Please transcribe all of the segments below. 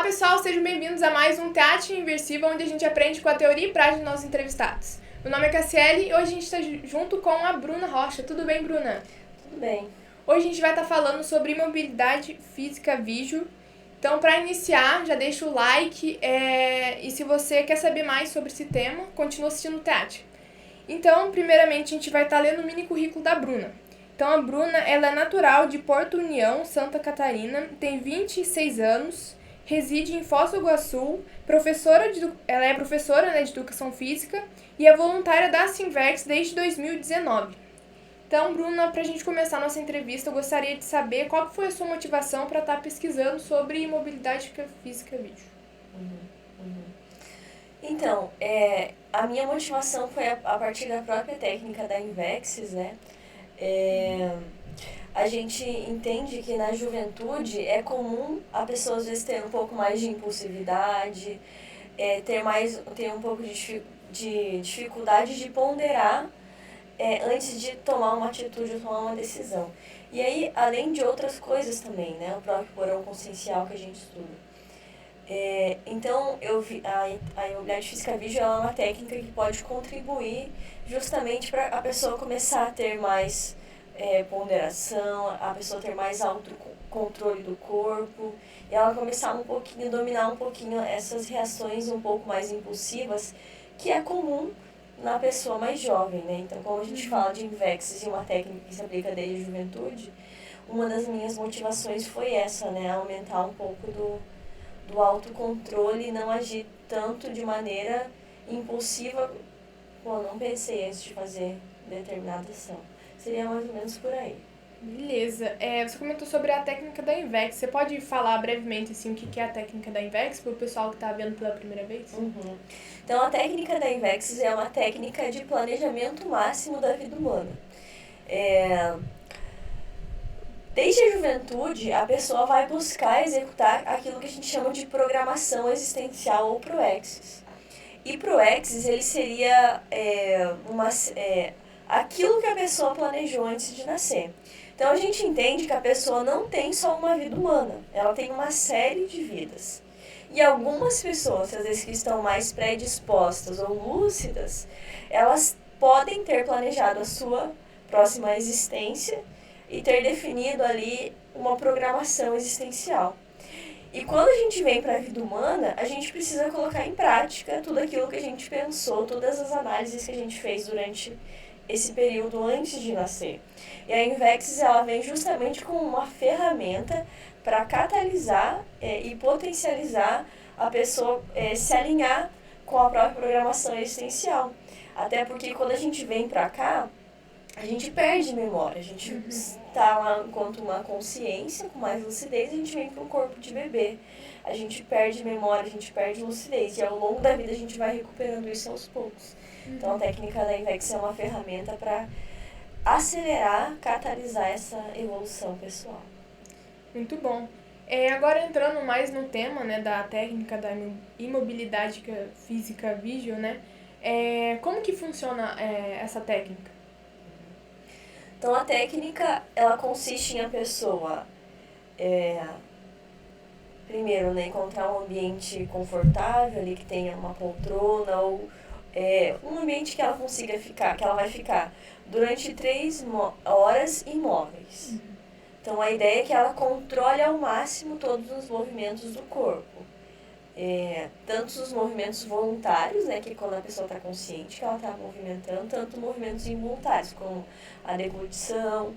pessoal, sejam bem-vindos a mais um Teatro Imersivo, onde a gente aprende com a teoria e prática dos nossos entrevistados. Meu nome é Cassiele e hoje a gente está junto com a Bruna Rocha. Tudo bem, Bruna? Tudo bem. Hoje a gente vai estar falando sobre imobilidade física vídeo. Então, para iniciar, já deixa o like e se você quer saber mais sobre esse tema, continua assistindo o teatro. Então, primeiramente, a gente vai estar lendo o mini currículo da Bruna. Então, a Bruna, ela é natural de Porto União, Santa Catarina, tem 26 anos, reside em Foz do Iguaçu, ela é professora, de Educação Física e é voluntária da Simvex desde 2019. Então, Bruna, para a gente começar a nossa entrevista, eu gostaria de saber qual foi a sua motivação para estar pesquisando sobre mobilidade física vídeo. Então, a minha motivação foi a partir da própria técnica da Invexis, né? A gente entende que na juventude é comum a pessoa às vezes ter um pouco mais de impulsividade, ter um pouco de dificuldade de ponderar antes de tomar uma atitude ou tomar uma decisão. E aí, além de outras coisas também, né? O próprio porão consciencial que a gente estuda. Então, a imobilidade física vídeo é uma técnica que pode contribuir justamente para a pessoa começar a ter mais ponderação, a pessoa ter mais autocontrole do corpo, e ela começar dominar um pouquinho essas reações um pouco mais impulsivas, que é comum na pessoa mais jovem, né? Então, como a gente fala de Invexis e uma técnica que se aplica desde a juventude, uma das minhas motivações foi essa, né? Aumentar um pouco do autocontrole e não agir tanto de maneira impulsiva. Não pensei antes de fazer determinada ação. Seria mais ou menos por aí. Beleza. Você comentou sobre a técnica da Invex. Você pode falar brevemente assim, o que é a técnica da Invex para o pessoal que está vendo pela primeira vez? Então, a técnica da Invexis é uma técnica de planejamento máximo da vida humana. Desde a juventude, a pessoa vai buscar executar aquilo que a gente chama de programação existencial ou proexis. E proexis, ele seria aquilo que a pessoa planejou antes de nascer. Então, a gente entende que a pessoa não tem só uma vida humana, ela tem uma série de vidas. E algumas pessoas, às vezes que estão mais predispostas ou lúcidas, elas podem ter planejado a sua próxima existência e ter definido ali uma programação existencial. E quando a gente vem para a vida humana, a gente precisa colocar em prática tudo aquilo que a gente pensou, todas as análises que a gente fez durante esse período antes de nascer. E a Invexis, ela vem justamente como uma ferramenta para catalisar e potencializar a pessoa se alinhar com a própria programação existencial. Até porque quando a gente vem para cá, a gente perde memória, a gente está lá enquanto uma consciência com mais lucidez, a gente vem para um corpo de bebê. A gente perde memória, a gente perde lucidez, e ao longo da vida a gente vai recuperando isso aos poucos. Então a técnica da Invex é uma ferramenta para acelerar, catalisar essa evolução pessoal. Muito bom. Agora entrando mais no tema, né, da técnica da imobilidade física vídeo, né? Como que funciona essa técnica? Então, a técnica, ela consiste em a pessoa, primeiro, né, encontrar um ambiente confortável, ali que tenha uma poltrona ou um ambiente que ela consiga ficar, que ela vai ficar durante 3 horas imóveis. Então, a ideia é que ela controle ao máximo todos os movimentos do corpo. Tanto os movimentos voluntários, né, que quando a pessoa está consciente que ela está movimentando, tanto movimentos involuntários, como a deglutição,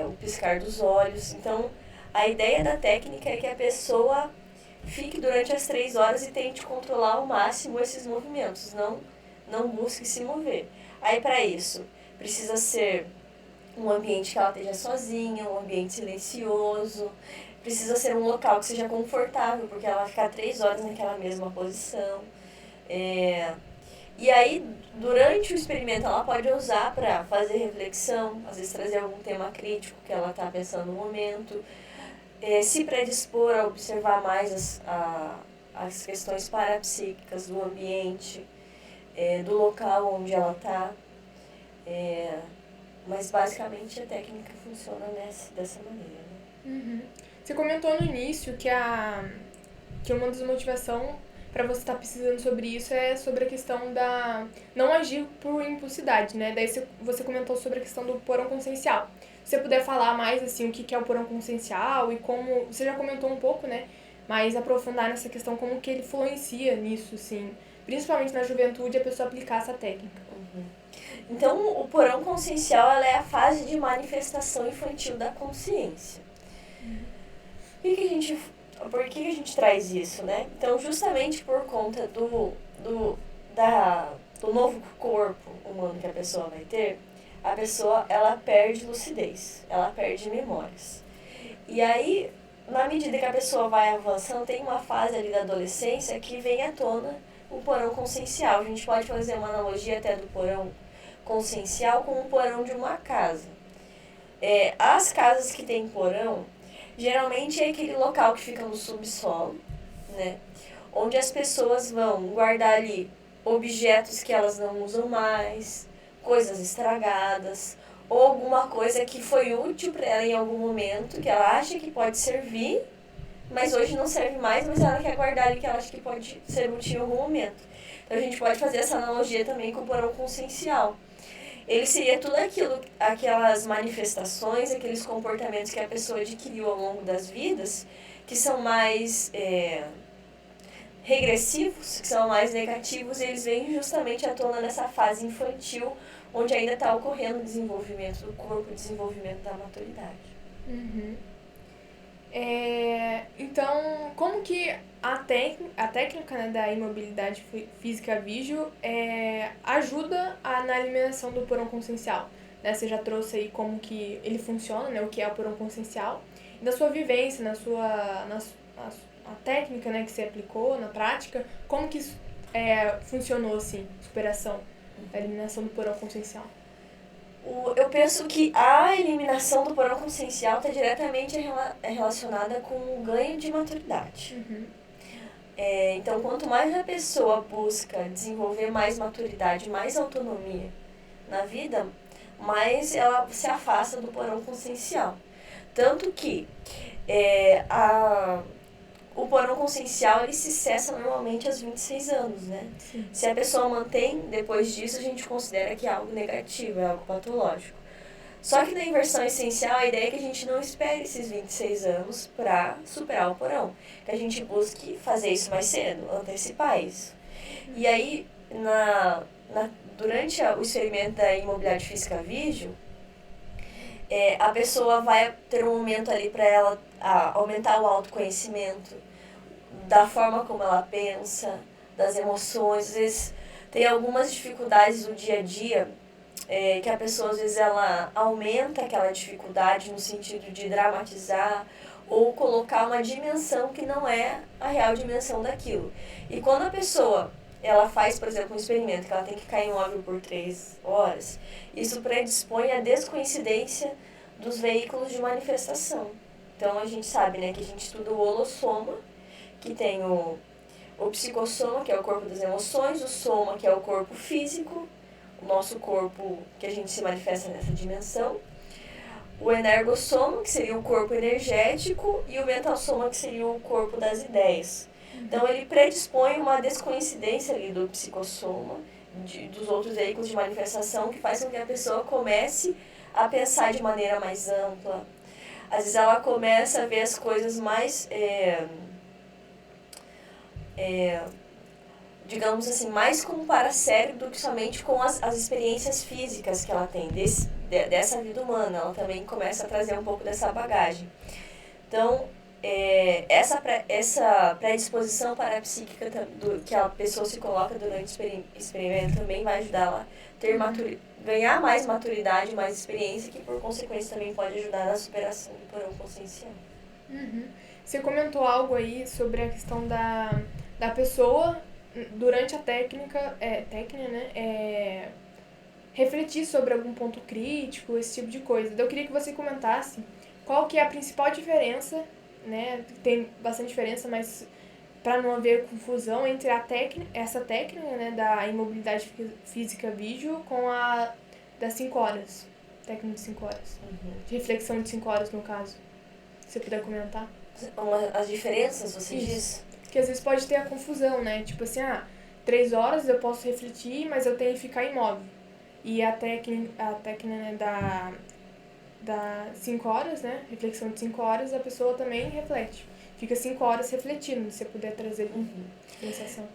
o piscar dos olhos. Então, a ideia da técnica é que a pessoa fique durante as 3 horas e tente controlar ao máximo esses movimentos, não busque se mover. Aí, para isso, precisa ser um ambiente que ela esteja sozinha, um ambiente silencioso. Precisa ser um local que seja confortável, porque ela vai ficar 3 horas naquela mesma posição. E aí, durante o experimento, ela pode usar para fazer reflexão, às vezes trazer algum tema crítico que ela está pensando no momento, se predispor a observar mais as questões parapsíquicas do ambiente, do local onde ela está. Mas, basicamente, a técnica funciona dessa maneira. Você comentou no início que que uma das motivações para você estar pesquisando sobre isso é sobre a questão da não agir por impulsividade, né? Daí você comentou sobre a questão do porão consciencial. Se você puder falar mais, assim, o que é o porão consciencial e como... Você já comentou um pouco, né? Mas aprofundar nessa questão, como que ele influencia nisso, assim, principalmente na juventude, a pessoa aplicar essa técnica. Então, o porão consciencial ela é a fase de manifestação infantil da consciência. Por que a gente traz isso, né? Então, justamente por conta do novo corpo humano que a pessoa vai ter, a pessoa ela perde lucidez, ela perde memórias. E aí, na medida que a pessoa vai avançando, tem uma fase ali da adolescência que vem à tona o porão consciencial. A gente pode fazer uma analogia até do porão consciencial com o porão de uma casa. As casas que tem porão, geralmente é aquele local que fica no subsolo, né? Onde as pessoas vão guardar ali objetos que elas não usam mais, coisas estragadas, ou alguma coisa que foi útil para ela em algum momento, que ela acha que pode servir, mas hoje não serve mais, mas ela quer guardar ali que ela acha que pode ser útil em algum momento. Então a gente pode fazer essa analogia também com o porão consciencial. Ele seria tudo aquilo, aquelas manifestações, aqueles comportamentos que a pessoa adquiriu ao longo das vidas, que são mais regressivos, que são mais negativos, e eles vêm justamente à tona nessa fase infantil, onde ainda está ocorrendo o desenvolvimento do corpo, o desenvolvimento da maturidade. Uhum. Então, como que a técnica, né, da imobilidade física vígil ajuda na eliminação do porão consciencial? Né? Você já trouxe aí como que ele funciona, né, o que é o porão consciencial, e da sua vivência, a técnica, né, que você aplicou na prática, como que isso funcionou, assim, superação da eliminação do porão consciencial? Eu penso que a eliminação do porão consciencial está diretamente relacionada com o ganho de maturidade. Uhum. Então, quanto mais a pessoa busca desenvolver mais maturidade, mais autonomia na vida, mais ela se afasta do porão consciencial. Tanto que o porão consciencial ele se cessa normalmente aos 26 anos, né? Sim. Se a pessoa mantém depois disso, a gente considera que é algo negativo, é algo patológico. Só que na inversão essencial, a ideia é que a gente não espere esses 26 anos para superar o porão. Que a gente busque fazer isso mais cedo, antecipar isso. E aí, durante o experimento da imobilidade física vígil, a pessoa vai ter um momento ali para ela aumentar o autoconhecimento, da forma como ela pensa, das emoções. Às vezes tem algumas dificuldades do dia a dia que a pessoa, às vezes, ela aumenta aquela dificuldade no sentido de dramatizar ou colocar uma dimensão que não é a real dimensão daquilo. E quando a pessoa ela faz, por exemplo, um experimento que ela tem que cair imóvel por 3 horas, isso predispõe à descoincidência dos veículos de manifestação. Então a gente sabe, né, que a gente estuda o holossoma, que tem o psicossoma, que é o corpo das emoções, o soma, que é o corpo físico, o nosso corpo que a gente se manifesta nessa dimensão, o energossoma, que seria o corpo energético, e o mentalsoma, que seria o corpo das ideias. Então ele predispõe uma descoincidência ali do psicossoma, dos outros veículos de manifestação, que faz com que a pessoa comece a pensar de maneira mais ampla. Às vezes ela começa a ver as coisas mais, digamos assim, mais com o paracérebro do que somente com as experiências físicas que ela tem dessa vida humana. Ela também começa a trazer um pouco dessa bagagem. Então, essa predisposição parapsíquica que a pessoa se coloca durante o experimento também vai ajudar ela a ganhar mais maturidade, mais experiência, que por consequência também pode ajudar na superação do porão consciencial. Uhum. Você comentou algo aí sobre a questão da pessoa, durante a técnica, né, refletir sobre algum ponto crítico, esse tipo de coisa. Então, eu queria que você comentasse qual que é a principal diferença, né, tem bastante diferença, mas para não haver confusão entre essa técnica, né, da imobilidade física vídeo com a das 5 horas, técnica de 5 horas, de reflexão de 5 horas no caso. Se você puder comentar. As diferenças, você Isso. diz? que às vezes pode ter a confusão, né? Tipo assim, 3 horas eu posso refletir, mas eu tenho que ficar imóvel. E a técnica né, da 5 horas, né? Reflexão de 5 horas, a pessoa também reflete. Fica 5 horas refletindo, se você puder trazer sensação.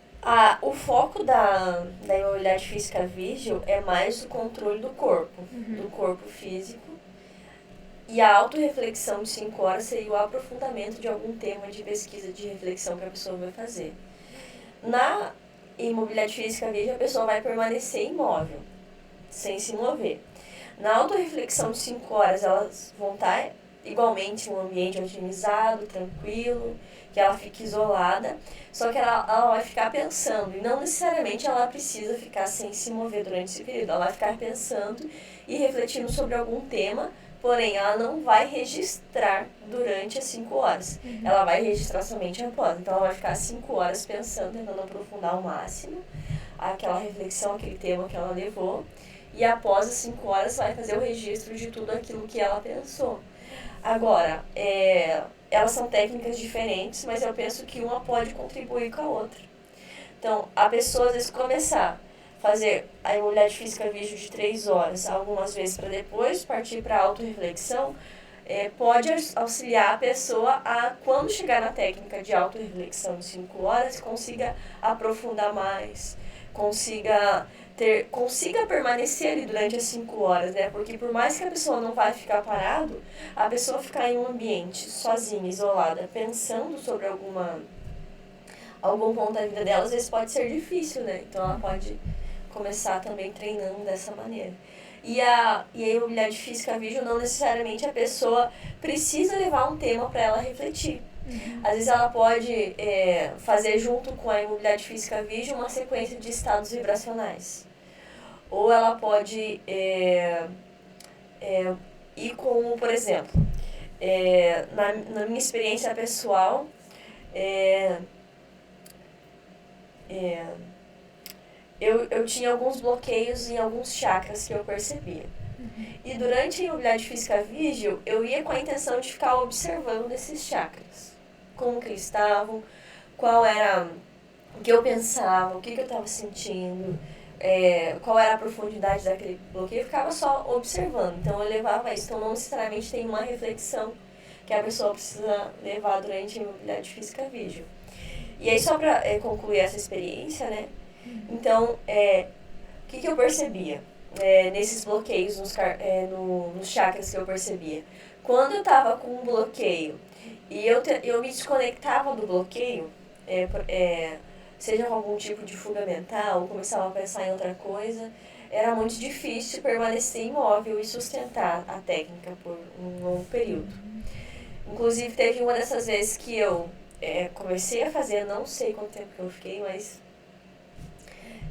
O foco da imobilidade física vídeo é mais o controle do corpo físico. E a autorreflexão de 5 horas seria o aprofundamento de algum tema de pesquisa, de reflexão que a pessoa vai fazer. Na imobilidade física vídeo, a pessoa vai permanecer imóvel, sem se mover. Na autorreflexão de 5 horas, elas vão estar igualmente em um ambiente otimizado, tranquilo, que ela fique isolada, só que ela vai ficar pensando, e não necessariamente ela precisa ficar sem se mover durante esse período, ela vai ficar pensando e refletindo sobre algum tema, porém ela não vai registrar durante as 5 horas, ela vai registrar somente após, então ela vai ficar 5 horas pensando, tentando aprofundar ao máximo aquela reflexão, aquele tema que ela levou, e após as 5 horas vai fazer o registro de tudo aquilo que ela pensou. Agora, elas são técnicas diferentes, mas eu penso que uma pode contribuir com a outra. Então, a pessoa, às vezes, começar a fazer a imobilidade física vídeo de 3 horas, algumas vezes para depois partir para a autorreflexão, pode auxiliar a pessoa a, quando chegar na técnica de autorreflexão de 5 horas, consiga aprofundar mais, consiga permanecer ali durante as 5 horas, né? Porque por mais que a pessoa não vai ficar parado, a pessoa ficar em um ambiente sozinha, isolada, pensando sobre algum ponto da vida dela, às vezes pode ser difícil, né? Então ela pode começar também treinando dessa maneira. E a imobilidade física vídeo, não necessariamente a pessoa precisa levar um tema para ela refletir. Às vezes ela pode fazer junto com a imobilidade física vídeo uma sequência de estados vibracionais. Ou ela pode ir como, por exemplo, na minha experiência pessoal, eu tinha alguns bloqueios em alguns chakras que eu percebia. E durante a imobilidade física vídeo, eu ia com a intenção de ficar observando esses chakras. Como que eles estavam, qual era o que eu pensava, o que eu estava sentindo, qual era a profundidade daquele bloqueio. Eu ficava só observando. Então eu levava isso. Então não necessariamente tem uma reflexão que a pessoa precisa levar durante a imobilidade física vídeo. E aí só para concluir essa experiência, né? Então, o que eu percebia nesses bloqueios, nos chakras que eu percebia? Quando eu estava com um bloqueio e eu me desconectava do bloqueio, seja com algum tipo de fuga mental, ou começava a pensar em outra coisa, era muito difícil permanecer imóvel e sustentar a técnica por um longo período. Inclusive, teve uma dessas vezes que eu comecei a fazer, não sei quanto tempo que eu fiquei, mas...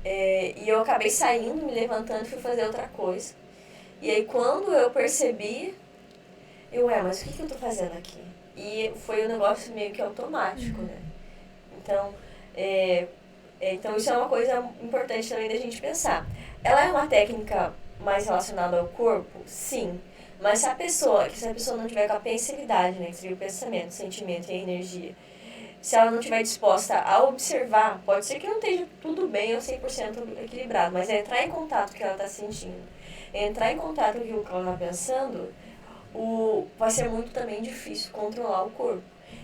e eu acabei saindo, me levantando e fui fazer outra coisa. E aí, quando eu percebi, mas o que eu tô fazendo aqui? E foi um negócio meio que automático, né? Então, então isso é uma coisa importante também da gente pensar. Ela é uma técnica mais relacionada ao corpo? Sim. Mas se a pessoa não tiver com a pensilidade, né, entre o pensamento, o sentimento e a energia, se ela não estiver disposta a observar, pode ser que não esteja tudo bem ou 100% equilibrado, mas entrar em contato com o que ela está sentindo, entrar em contato com o que ela está pensando, vai ser muito também difícil controlar o corpo.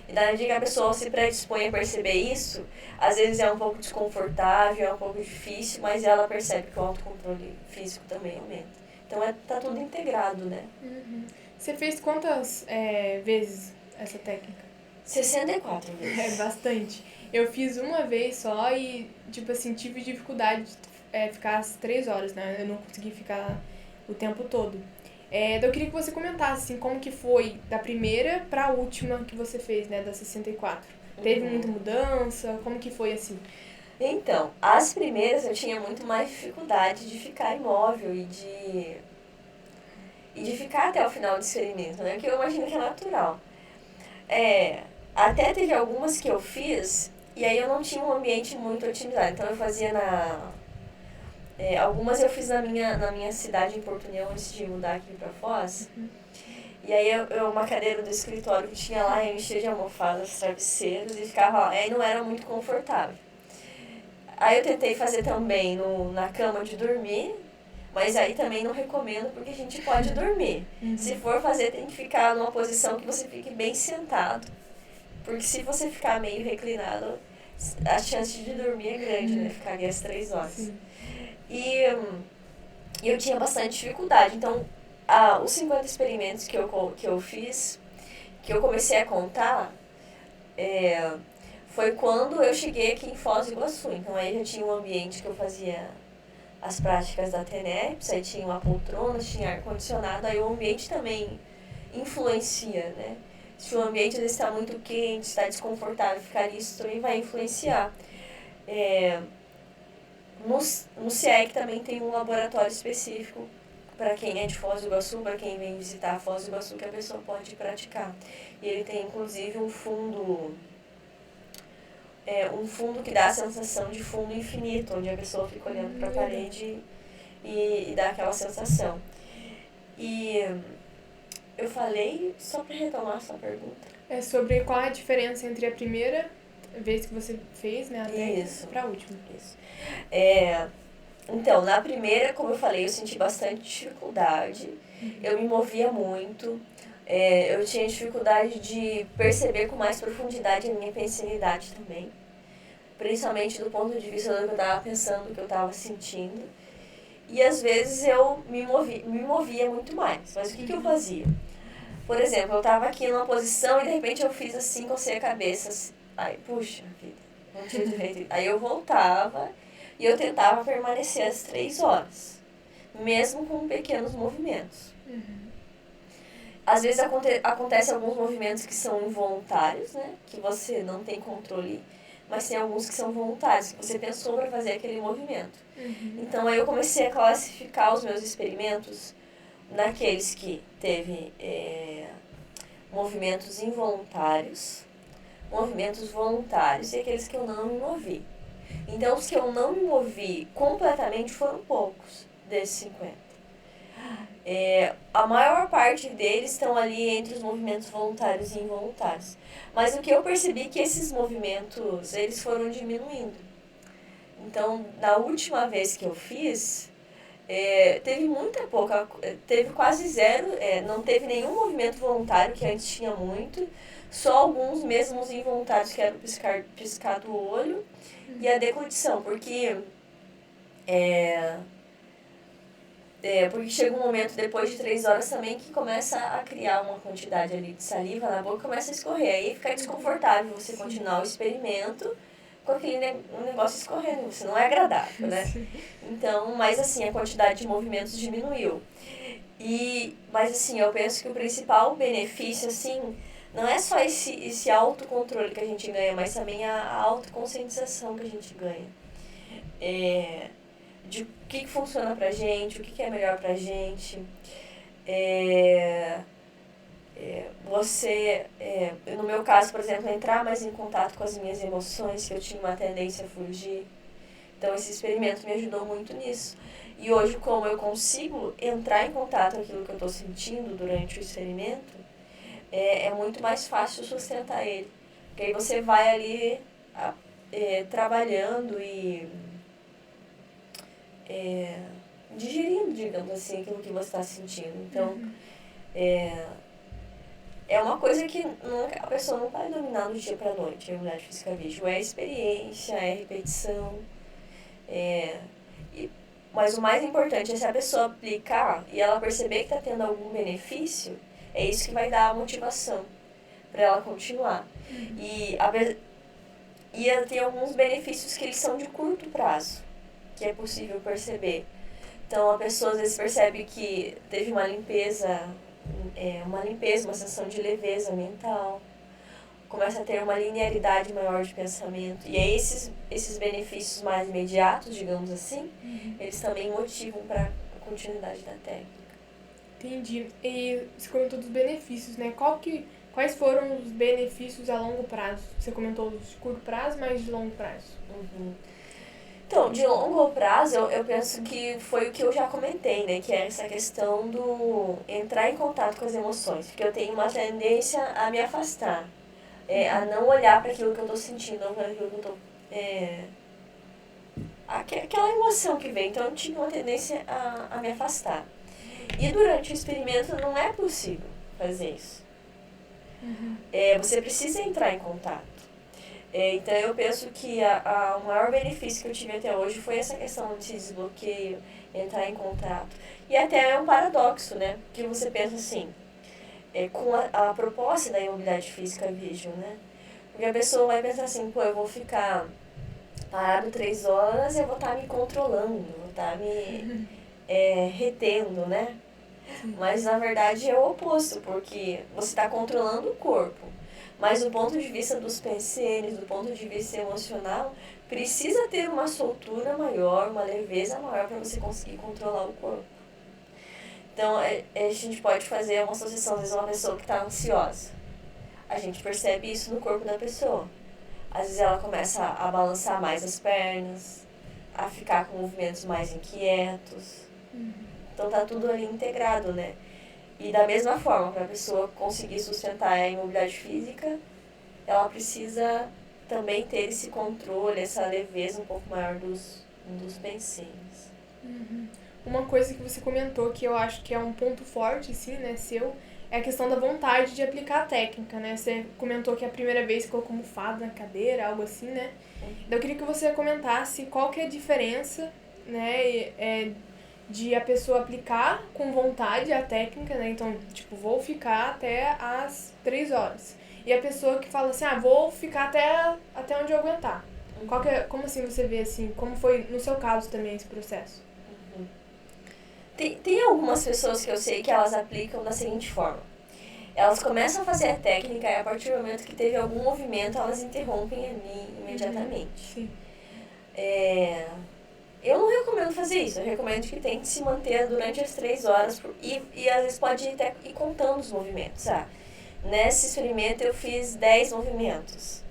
E na medida que a pessoa se predispõe a perceber isso, às vezes é um pouco desconfortável, é um pouco difícil, mas ela percebe que o autocontrole físico também aumenta. Então tá tudo integrado, né? Você fez quantas vezes essa técnica? 64 vezes. É bastante. Eu fiz uma vez só e, tipo assim, tive dificuldade de ficar as 3 horas, né? Eu não consegui ficar o tempo todo. Eu queria que você comentasse, assim, como que foi da primeira pra última que você fez, né? Da 64. Teve muita mudança? Como que foi, assim? Então, as primeiras eu tinha muito mais dificuldade de ficar imóvel e de ficar até o final do experimento, né? Que eu imagino que é natural. Até teve algumas que eu fiz, e aí eu não tinha um ambiente muito otimizado. Então eu fazia algumas eu fiz na minha cidade, em Porto União, antes de mudar aqui pra Foz. E aí uma cadeira do escritório que tinha lá, eu enchia de almofadas, travesseiros e ficava lá. Aí não era muito confortável. Aí eu tentei fazer também na cama de dormir, mas aí também não recomendo porque a gente pode dormir. Se for fazer, tem que ficar numa posição que você fique bem sentado. Porque se você ficar meio reclinado, a chance de dormir é grande, né? Ficaria as 3 horas. Sim. E eu tinha bastante dificuldade. Então, os 50 experimentos que eu fiz, que eu comecei a contar, foi quando eu cheguei aqui em Foz do Iguaçu. Então, aí já tinha um ambiente que eu fazia as práticas da TENEPS, aí tinha uma poltrona, tinha ar-condicionado, aí o ambiente também influencia, né? Se o ambiente está muito quente, está desconfortável, ficar isso também vai influenciar. No CIEC também tem um laboratório específico para quem é de Foz do Iguaçu, para quem vem visitar Foz do Iguaçu, que a pessoa pode praticar. E ele tem inclusive um fundo que dá a sensação de fundo infinito, onde a pessoa fica olhando para a parede e dá aquela sensação. E eu falei, só para retomar a sua pergunta. É sobre qual a diferença entre a primeira vez que você fez, né, até para a última. Isso. Então, na primeira, como eu falei, eu senti bastante dificuldade. Eu me movia muito. Eu tinha dificuldade de perceber com mais profundidade a minha pensinidade também. Principalmente do ponto de vista do que eu estava pensando, do que eu estava sentindo. E às vezes eu me movia muito mais. Mas o que eu fazia? Por exemplo, eu estava aqui numa posição e de repente eu fiz assim, cocei a cabeça. Assim. Aí, puxa vida, não tinha feito. Aí eu voltava e eu tentava permanecer as 3 horas, mesmo com pequenos movimentos. Às vezes acontecem alguns movimentos que são involuntários, né? Que você não tem controle, mas tem alguns que são voluntários, que você pensou para fazer aquele movimento. Então aí eu comecei a classificar os meus experimentos naqueles que teve movimentos involuntários, movimentos voluntários e aqueles que eu não me movi. Então, os que eu não me movi completamente foram poucos desses 50. A maior parte deles estão ali entre os movimentos voluntários e involuntários. Mas o que eu percebi é que esses movimentos, eles foram diminuindo. Então, na última vez que eu fiz, teve quase zero, não teve nenhum movimento voluntário, que antes tinha muito, só alguns mesmos involuntários, que era o piscar do olho e a deglutição, porque chega um momento depois de 3 horas também que começa a criar uma quantidade ali de saliva na boca, começa a escorrer, aí fica desconfortável você continuar o experimento com aquele negócio escorrendo, isso não é agradável, né? Então, mas assim, a quantidade de movimentos diminuiu. Mas assim, eu penso que o principal benefício, assim, não é só esse autocontrole que a gente ganha, mas também a autoconscientização que a gente ganha. De o que funciona pra gente, o que é melhor pra gente. No meu caso, por exemplo, entrar mais em contato com as minhas emoções, que eu tinha uma tendência a fugir. Então, esse experimento me ajudou muito nisso. E hoje, como eu consigo entrar em contato com aquilo que eu estou sentindo durante o experimento, é muito mais fácil sustentar ele. Porque aí você vai ali trabalhando e digerindo, digamos assim, aquilo que você está sentindo. Então, é uma coisa que a pessoa não vai dominar do dia para a noite, a habilidade física vídeo. É experiência, é repetição. Mas o mais importante é se a pessoa aplicar e ela perceber que está tendo algum benefício, é isso que vai dar a motivação para ela continuar. E tem alguns benefícios que eles são de curto prazo, que é possível perceber. Então, a pessoa às vezes percebe que teve uma limpeza, uma sensação de leveza mental, começa a ter uma linearidade maior de pensamento. E aí esses benefícios mais imediatos, digamos assim, eles também motivam para a continuidade da técnica. Entendi. E você comentou dos benefícios, né? Quais foram os benefícios a longo prazo? Você comentou os de curto prazo, mas de longo prazo. Então, de longo prazo, eu penso que foi o que eu já comentei, né? Que é essa questão do entrar em contato com as emoções. Porque eu tenho uma tendência a me afastar. A não olhar para aquilo que eu estou sentindo, não para aquilo que eu estou... aquela emoção que vem. Então, eu tinha uma tendência a me afastar. E durante o experimento não é possível fazer isso. Você precisa entrar em contato. Então eu penso que o maior benefício que eu tive até hoje foi essa questão de desbloqueio, entrar em contato. E até é um paradoxo, né? Que você pensa assim, com a proposta da imobilidade física Vision, né? Porque a pessoa vai pensar assim, pô, eu vou ficar parado 3 horas e eu vou estar me controlando, vou estar me retendo, né? Mas na verdade é o oposto, porque você está controlando o corpo. Mas do ponto de vista dos penseres, do ponto de vista emocional, precisa ter uma soltura maior, uma leveza maior para você conseguir controlar o corpo. Então, a gente pode fazer uma associação, às vezes, uma pessoa que está ansiosa. A gente percebe isso no corpo da pessoa. Às vezes ela começa a balançar mais as pernas, a ficar com movimentos mais inquietos. Então, tá tudo ali integrado, né? E da mesma forma, para a pessoa conseguir sustentar a imobilidade física, ela precisa também ter esse controle, essa leveza um pouco maior dos penseios. Uma coisa que você comentou que eu acho que é um ponto forte, sim, né, seu, é a questão da vontade de aplicar a técnica, né? Você comentou que a primeira vez ficou como fado na cadeira, algo assim, né? Então eu queria que você comentasse qual que é a diferença, né, de a pessoa aplicar com vontade a técnica, né? Então, tipo, vou ficar até as 3 horas. E a pessoa que fala assim, vou ficar até onde eu aguentar. Como assim você vê, assim, como foi no seu caso também esse processo? Tem algumas pessoas que eu sei que elas aplicam da seguinte forma. Elas começam a fazer a técnica e a partir do momento que teve algum movimento, elas interrompem ali imediatamente. Sim. Eu não recomendo fazer isso, eu recomendo que tente se manter durante as 3 horas e às vezes pode até ir contando os movimentos, sabe? Nesse experimento eu fiz 10 movimentos.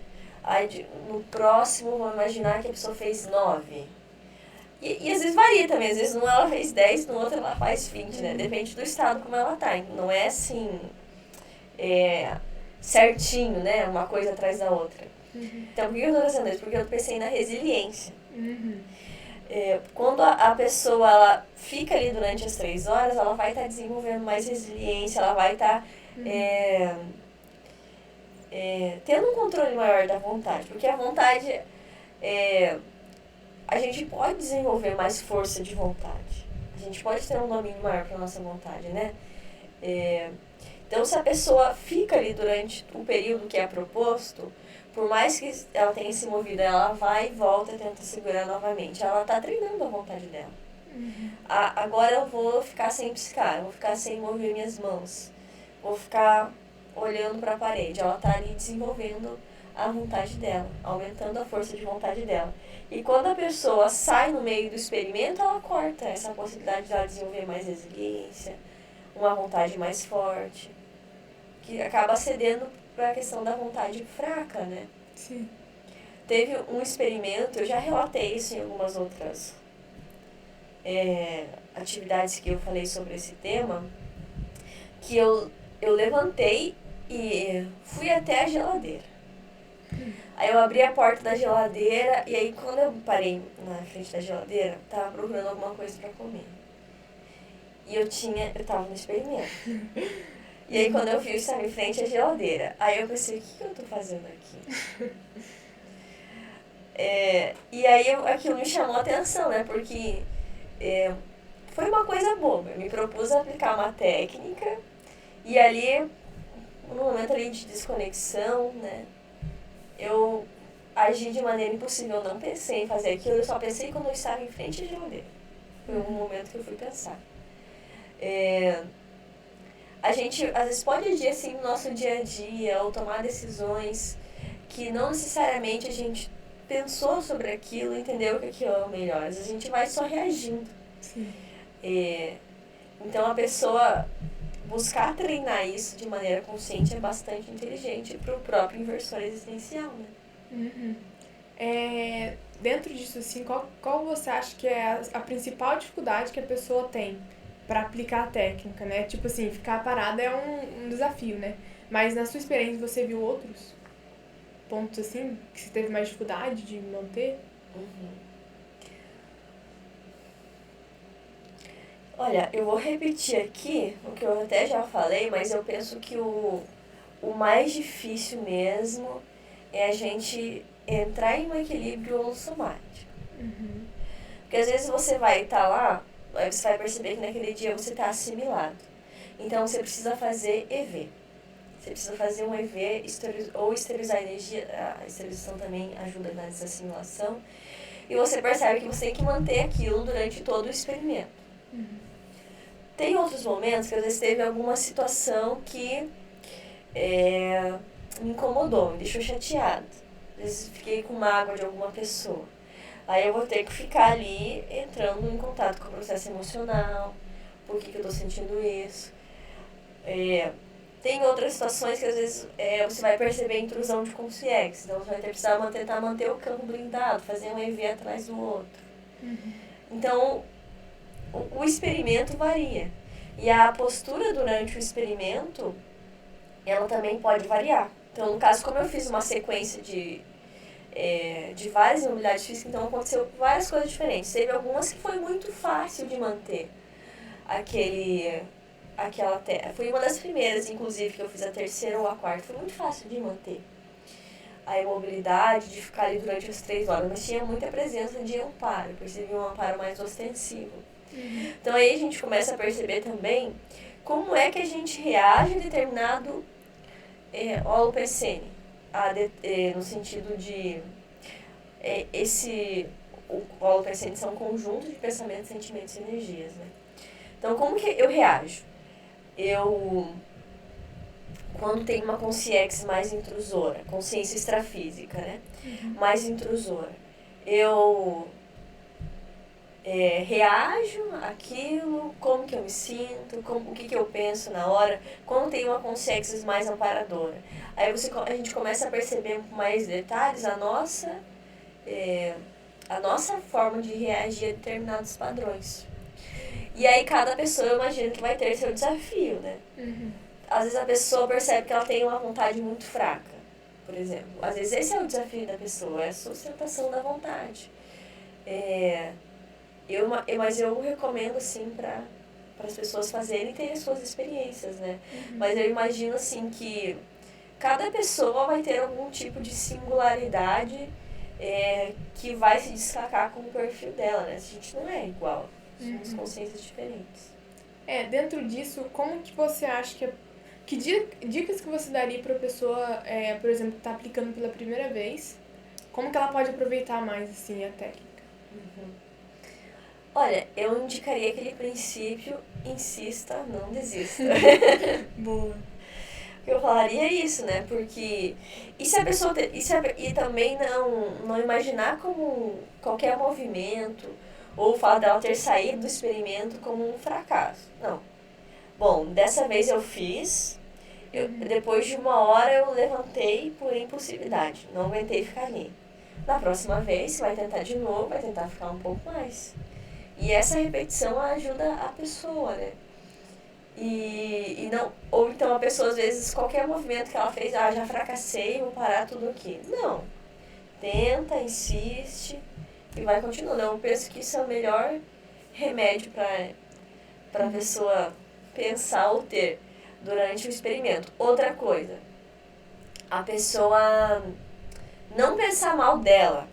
Aí no próximo, vamos imaginar que a pessoa fez 9. E às vezes varia também, às vezes num ela fez 10, no outro ela faz 20, né? Depende do estado como ela tá. Não é assim, certinho, né? Uma coisa atrás da outra. Então, por que eu tô trazendo isso? Porque eu pensei na resiliência. Quando a pessoa ela fica ali durante as 3 horas, ela vai estar desenvolvendo mais resiliência, ela vai estar tendo um controle maior da vontade. Porque a vontade, a gente pode desenvolver mais força de vontade. A gente pode ter um domínio maior para a nossa vontade, né? Então, se a pessoa fica ali durante o período que é proposto, por mais que ela tenha se movido, ela vai e volta e tenta segurar novamente. Ela está treinando a vontade dela. Agora eu vou ficar sem piscar, eu vou ficar sem mover minhas mãos, vou ficar olhando para a parede. Ela está ali desenvolvendo a vontade dela, aumentando a força de vontade dela. E quando a pessoa sai no meio do experimento, ela corta essa possibilidade de ela desenvolver mais resiliência, uma vontade mais forte, que acaba cedendo para a questão da vontade fraca, né? Sim. Teve um experimento, eu já relatei isso em algumas outras atividades que eu falei sobre esse tema, que eu levantei e fui até a geladeira. Aí eu abri a porta da geladeira e aí quando eu parei na frente da geladeira, tava procurando alguma coisa para comer. E eu tava no experimento. E aí quando eu vi, eu estava em frente à geladeira. Aí eu pensei, o que eu tô fazendo aqui? E aí aquilo me chamou a atenção, né? Porque foi uma coisa boba. Eu me propus a aplicar uma técnica e ali, no momento ali de desconexão, né? Eu agi de maneira impossível, eu não pensei em fazer aquilo, eu só pensei quando eu estava em frente à geladeira. Foi um momento que eu fui pensar. A gente, às vezes, pode agir assim no nosso dia a dia, ou tomar decisões que não necessariamente a gente pensou sobre aquilo, entendeu que aquilo é o melhor. Às vezes a gente vai só reagindo. Sim. Então, a pessoa buscar treinar isso de maneira consciente é bastante inteligente para o próprio inversor existencial, né? Dentro disso, assim, qual você acha que é a principal dificuldade que a pessoa tem para aplicar a técnica, né? Tipo assim, ficar parada é um desafio, né? Mas na sua experiência você viu outros pontos assim que você teve mais dificuldade de manter? Olha, eu vou repetir aqui o que eu até já falei, mas eu penso que o mais difícil mesmo é a gente entrar em um equilíbrio holossomático. Porque às vezes você vai estar lá, aí você vai perceber que naquele dia você está assimilado. Então você precisa fazer EV. Você precisa fazer um EV ou esterilizar a energia. A esterilização também ajuda na desassimilação. E você percebe que você tem que manter aquilo durante todo o experimento. Tem outros momentos que às vezes teve alguma situação que me incomodou, me deixou chateada. Às vezes fiquei com mágoa de alguma pessoa. Aí eu vou ter que ficar ali entrando em contato com o processo emocional, por que eu tô sentindo isso. Tem outras situações que às vezes você vai perceber a intrusão de consciência, então você vai precisar tentar manter o campo blindado, fazer um EV atrás do outro. Então, o experimento varia. E a postura durante o experimento, ela também pode variar. Então, no caso, como eu fiz uma sequência de várias imobilidades físicas, então aconteceu várias coisas diferentes. Teve algumas que foi muito fácil de manter foi uma das primeiras, inclusive, que eu fiz a terceira ou a quarta. Foi muito fácil de manter a imobilidade, de ficar ali durante as 3 horas. Mas tinha muita presença de amparo. Eu percebi um amparo mais ostensivo. Então aí a gente começa a perceber também como é que a gente reage a determinado holopensene. No sentido de... o holopensene são um conjunto de pensamentos, sentimentos e energias, né? Então, como que eu reajo? Quando tem uma consciência mais intrusora, consciência extrafísica, né? Mais intrusora, eu reajo àquilo, como que eu me sinto, o que eu penso na hora, quando tem uma consciência mais amparadora. Aí a gente começa a perceber com mais detalhes a nossa forma de reagir a determinados padrões. E aí cada pessoa, eu imagino que vai ter seu desafio, né? Às vezes a pessoa percebe que ela tem uma vontade muito fraca, por exemplo. Às vezes esse é o desafio da pessoa, é a sustentação da vontade. Mas eu recomendo, assim, para as pessoas fazerem e terem as suas experiências, né? Mas eu imagino, assim, que cada pessoa vai ter algum tipo de singularidade que vai se destacar com o perfil dela, né? A gente não é igual, somos consciências diferentes. Dentro disso, como que você acha que dicas que você daria para a pessoa, por exemplo, que está aplicando pela primeira vez, como que ela pode aproveitar mais, assim, a técnica? Olha, eu indicaria aquele princípio, insista, não desista. Boa. Eu falaria isso, né? Porque... E se a pessoa... E também não imaginar como qualquer movimento ou o fato dela ter saído do experimento como um fracasso. Não. Bom, dessa vez eu fiz. Depois de 1 hora eu levantei por impulsividade. Não aguentei ficar ali. Na próxima vez, você vai tentar de novo, vai tentar ficar um pouco mais. E essa repetição ajuda a pessoa, né? Ou então a pessoa, às vezes, qualquer movimento que ela fez, já fracassei, vou parar tudo aqui. Não. Tenta, insiste e vai continuando. Eu penso que isso é o melhor remédio para a pessoa pensar ou ter durante o experimento. Outra coisa, a pessoa não pensar mal dela.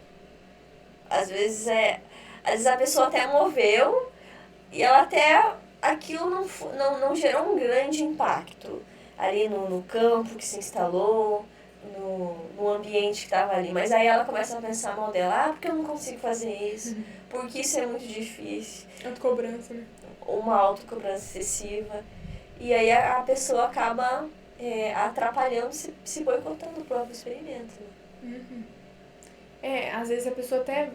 Às vezes a pessoa até moveu e ela até... Aquilo não gerou um grande impacto ali no campo que se instalou, no ambiente que estava ali. Mas aí ela começa a pensar mal dela. Porque eu não consigo fazer isso? Porque isso é muito difícil. Autocobrança, né? Uma autocobrança excessiva. E aí a pessoa acaba atrapalhando, se boicotando o próprio experimento. Às vezes a pessoa até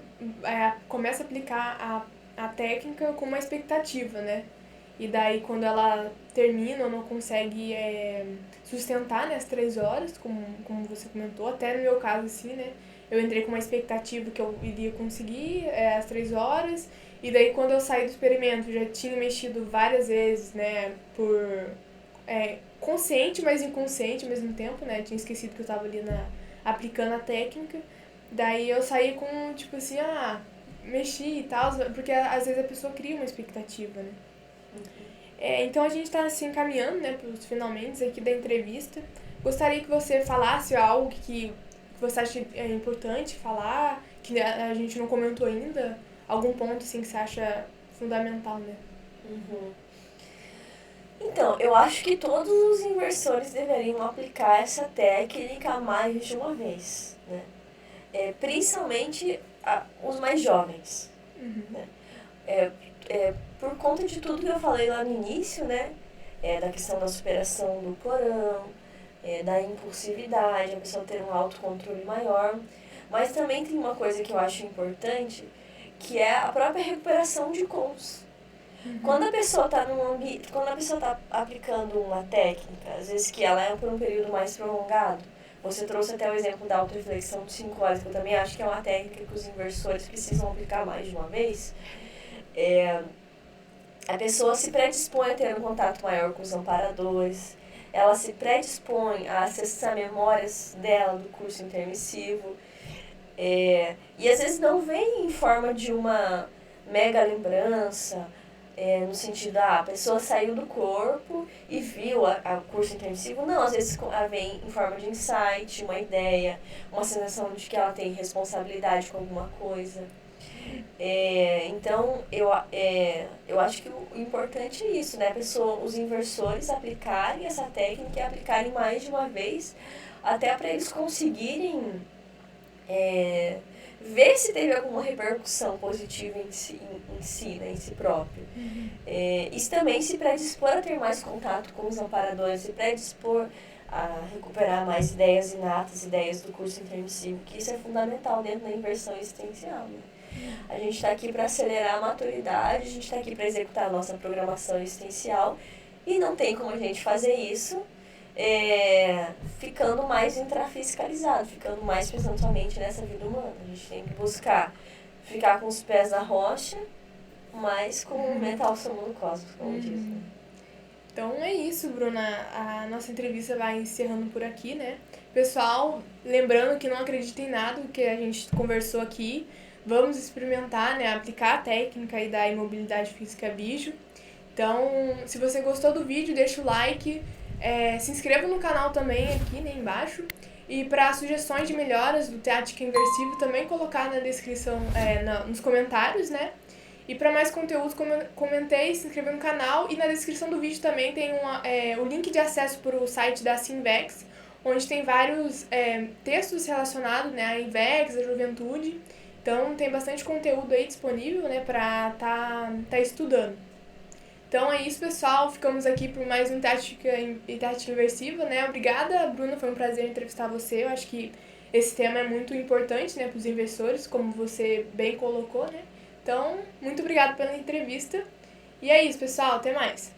começa a aplicar a técnica com uma expectativa, né? E daí, quando ela termina ou não consegue sustentar, né, as 3 horas, como você comentou, até no meu caso, assim, né? eu entrei com uma expectativa que eu iria conseguir as 3 horas, e daí quando eu saí do experimento, já tinha mexido várias vezes, né, consciente, mas inconsciente ao mesmo tempo, né, tinha esquecido que eu estava ali aplicando a técnica, daí eu saí com, tipo assim, mexi e tal, porque às vezes a pessoa cria uma expectativa, né. Então a gente está se encaminhando, né, para os finalmente aqui da entrevista. Gostaria que você falasse algo que você acha importante falar, que a gente não comentou ainda, algum ponto assim que você acha fundamental, né? Então, eu acho que todos os inversores deveriam aplicar essa técnica mais de uma vez, né? Principalmente os mais jovens, né? Por conta de tudo que eu falei lá no início, né? Da questão da superação do porão, da impulsividade, a pessoa ter um autocontrole maior. Mas também tem uma coisa que eu acho importante, que é a própria recuperação de cons. Quando a pessoa está quando a pessoa está aplicando uma técnica, às vezes que ela é por um período mais prolongado, você trouxe até o exemplo da autorreflexão de 5 horas, que eu também acho que é uma técnica que os inversores precisam aplicar mais de uma vez. A pessoa se predispõe a ter um contato maior com os amparadores, ela se predispõe a acessar memórias dela do curso intermissivo, e às vezes não vem em forma de uma mega lembrança, no sentido, a pessoa saiu do corpo e viu o curso intermissivo. Não, às vezes vem em forma de insight, uma ideia, uma sensação de que ela tem responsabilidade com alguma coisa. Então, eu acho que o importante é isso, né? Os inversores aplicarem essa técnica e aplicarem mais de uma vez, até para eles conseguirem ver se teve alguma repercussão positiva em si, né, em si próprio. Isso também se predispor a ter mais contato com os amparadores, se predispor a recuperar mais ideias inatas, ideias do curso intermissivo, que isso é fundamental dentro da inversão existencial, né? A gente está aqui para acelerar a maturidade, a gente está aqui para executar a nossa programação existencial, e não tem como a gente fazer isso ficando mais intrafiscalizado, ficando mais pensando somente nessa vida humana. A gente tem que buscar ficar com os pés na rocha, mas com o mental somando cosmos, como diz, né? Então é isso, Bruna. A nossa entrevista vai encerrando por aqui, né? Pessoal, lembrando que não acredita em nada do que a gente conversou aqui. Vamos experimentar, né? Aplicar a técnica aí da imobilidade física Bijo. Então, se você gostou do vídeo, deixa o like. Se inscreva no canal também aqui, né, embaixo. E para sugestões de melhoras do Teática Inversivo, também colocar na descrição, nos comentários, né? E para mais conteúdos, comentei, se inscrever no canal. E na descrição do vídeo também tem o link de acesso para o site da Sinvex, onde tem vários textos relacionados, né, à Invex, à juventude. Então tem bastante conteúdo aí disponível, né, para tá estudando. Então é isso, pessoal. Ficamos aqui por mais um Teática Inversiva, né? Obrigada, Bruna. Foi um prazer entrevistar você. Eu acho que esse tema é muito importante, né, para os investidores, como você bem colocou, né? Então, muito obrigada pela entrevista. E é isso, pessoal. Até mais.